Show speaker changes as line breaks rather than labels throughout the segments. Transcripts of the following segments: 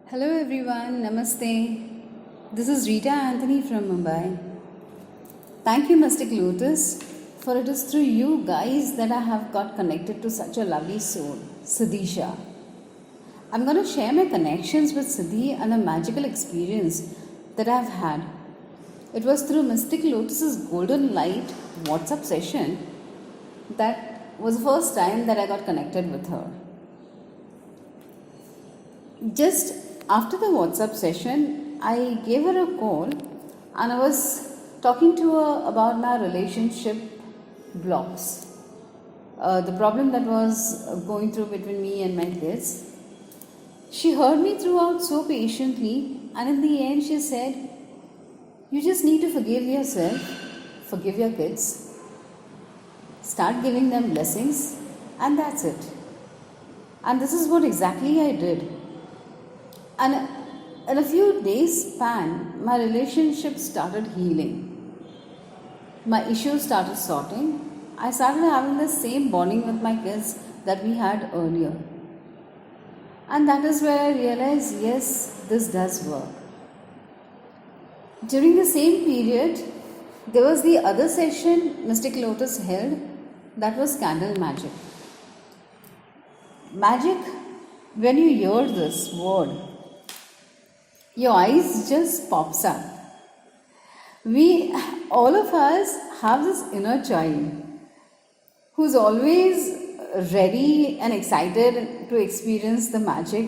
Hello everyone, Namaste. This is Rita Anthony from Mumbai. Thank you, Mystic Lotus, for it is through you guys that I have got connected to such a lovely soul, Siddhisha. I'm going to share my connections with Siddhi and a magical experience that I've had. It was through Mystic Lotus's Golden Light WhatsApp session that was the first time that I got connected with her. Just after the WhatsApp session, I gave her a call and I was talking to her about my relationship blocks. The problem that was going through between me and my kids. She heard me throughout so patiently, and in the end, she said, "You just need to forgive yourself, forgive your kids, start giving them blessings, and that's it." And this is what exactly I did. And in a few days span, my relationship started healing. My issues started sorting. I started having the same bonding with my kids that we had earlier. And that is where I realized, yes, this does work. During the same period, there was the other session Mystic Lotus held, that was candle magic. Magic, when you hear this word, your eyes just pops up. All of us have this inner child who's always ready and excited to experience the magic,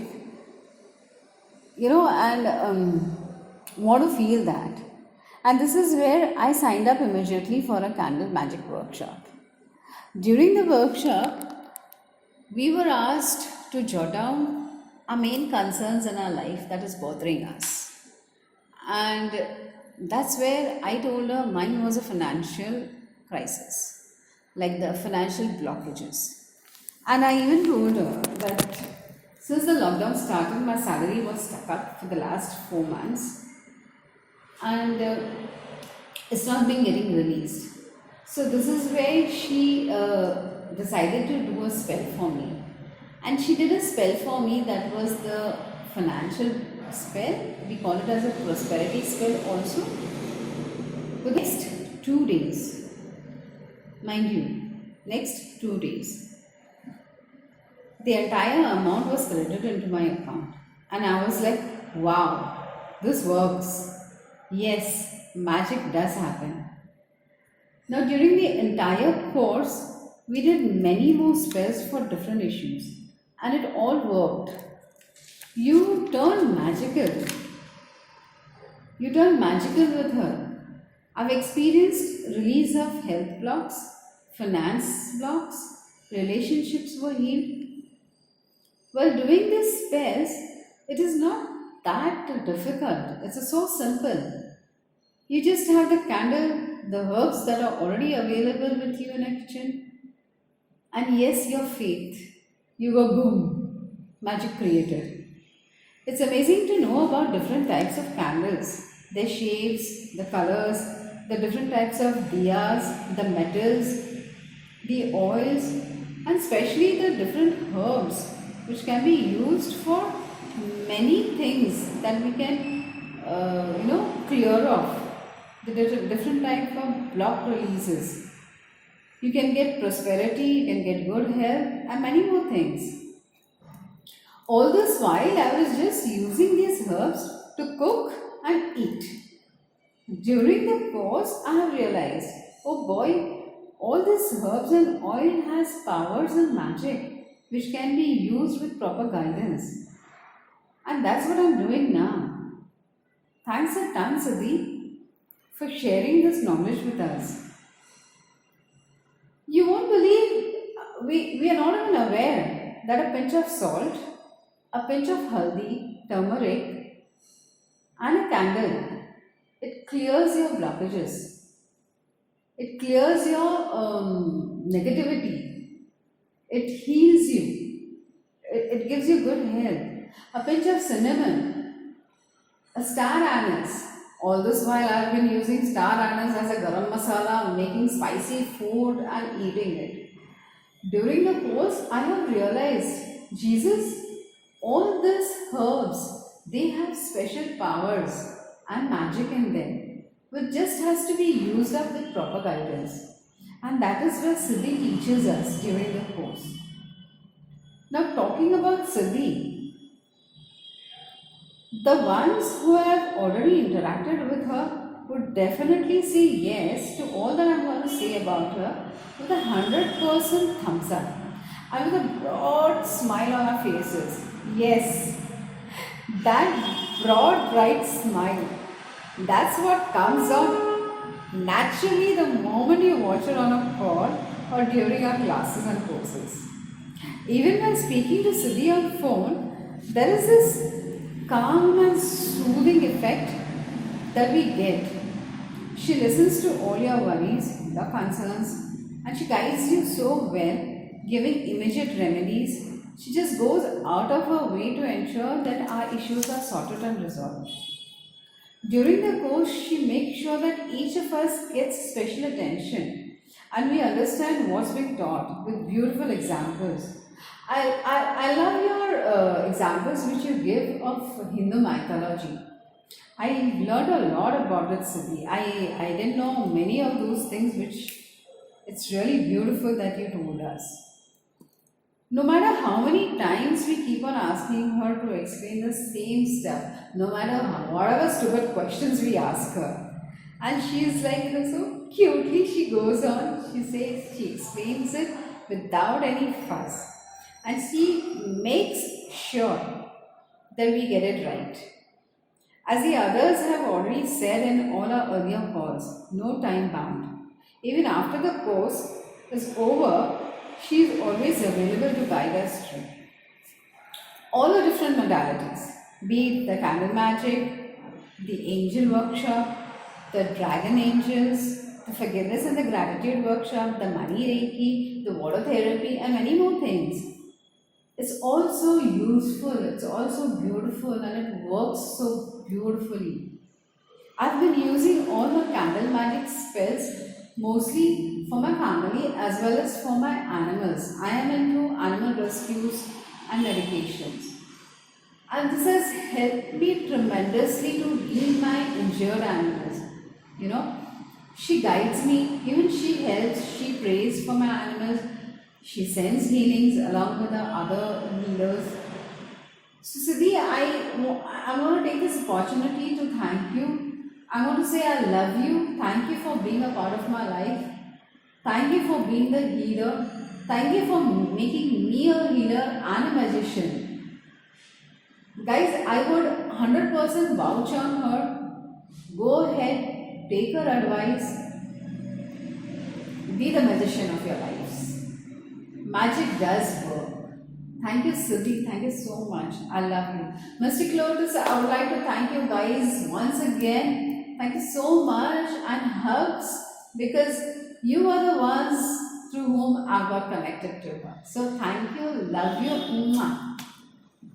and want to feel that. And this is where I signed up immediately for a candle magic workshop. During the workshop, we were asked to jot down our main concerns in our life that is bothering us. And that's where I told her mine was a financial crisis, like the financial blockages. And I even told her that since the lockdown started, my salary was stuck up for the last 4 months, and it's not been getting released. So this is where she decided to do a spell for me. And she did a spell for me that was the financial spell. We call it as a prosperity spell also. For the next 2 days, mind you, next 2 days, the entire amount was credited into my account. And I was like, wow, this works. Yes, magic does happen. Now, during the entire course, we did many more spells for different issues. And it all worked. You turn magical. You turn magical with her. I've experienced release of health blocks, finance blocks, relationships were healed. While doing these spells, it is not that difficult. It's so simple. You just have the candle, the herbs that are already available with you in a kitchen, and yes, your faith. You go boom, magic created. It's amazing to know about different types of candles, their shapes, the colors, the different types of diyas, the metals, the oils, and especially the different herbs which can be used for many things that we can, clear off. The different type of block releases. You can get prosperity, you can get good health, and many more things. All this while, I was just using these herbs to cook and eat. During the course, I have realized, oh boy, all these herbs and oil has powers and magic which can be used with proper guidance. And that's what I'm doing now. Thanks a ton, Siddhi, for sharing this knowledge with us. You won't believe, we are not even aware that a pinch of salt, a pinch of haldi, turmeric, and a candle, it clears your blockages. It clears your negativity. It heals you. It gives you good health. A pinch of cinnamon, a star anise. All this while I have been using star anise as a garam masala, making spicy food and eating it. During the course, I have realized, Jesus, all these herbs They have special powers and magic in them, which just has to be used up with proper guidance. And that is what Siddhi teaches us during the course. Now, talking about Siddhi, the ones who have already interacted with her would definitely say yes to all that I'm going to say about her with 100% thumbs up and with a broad smile on our faces. Yes, that broad, bright smile. That's what comes out naturally the moment you watch it on a call or during our classes and courses. Even when speaking to Siddhi on phone, there is this calm and soothing effect that we get. She listens to all your worries, your concerns, and she guides you so well, giving immediate remedies. She just goes out of her way to ensure that our issues are sorted and resolved. During the course, she makes sure that each of us gets special attention and we understand what's being taught with beautiful examples. I love your examples which you give of Hindu mythology. I learned a lot about that Siddhi. I didn't know many of those things which it's really beautiful that you told us. No matter how many times we keep on asking her to explain the same stuff, no matter whatever stupid questions we ask her, and she's like, so cutely she goes on, she explains it without any fuss, and she makes sure that we get it right. As the others have already said in all our earlier calls, no time bound. Even after the course is over, she is always available to guide us through all the different modalities, be it the candle magic, the angel workshop, the dragon angels, the forgiveness and the gratitude workshop, the money reiki, the water therapy, and many more things. It's also useful, it's also beautiful, and it works so beautifully. I've been using all the candle magic spells mostly for my family as well as for my animals. I am into animal rescues and medications. And this has helped me tremendously to heal my injured animals. You know, she guides me, even she helps, she prays for my animals, she sends healings along with the other healers. So, Siddhi, I want to take this opportunity to thank you. I want to say I love you. Thank you for being a part of my life. Thank you for being the healer. Thank you for making me a healer and a magician. Guys, I would 100% vouch on her. Go ahead, take her advice, be the magician of your lives. Magic does work. Thank you, Siddhi. Thank you so much. I love you. Mystic Lotus, I would like to thank you guys once again. Thank you so much and hugs because you are the ones through whom I got connected to her. So thank you. Love you. Mwah.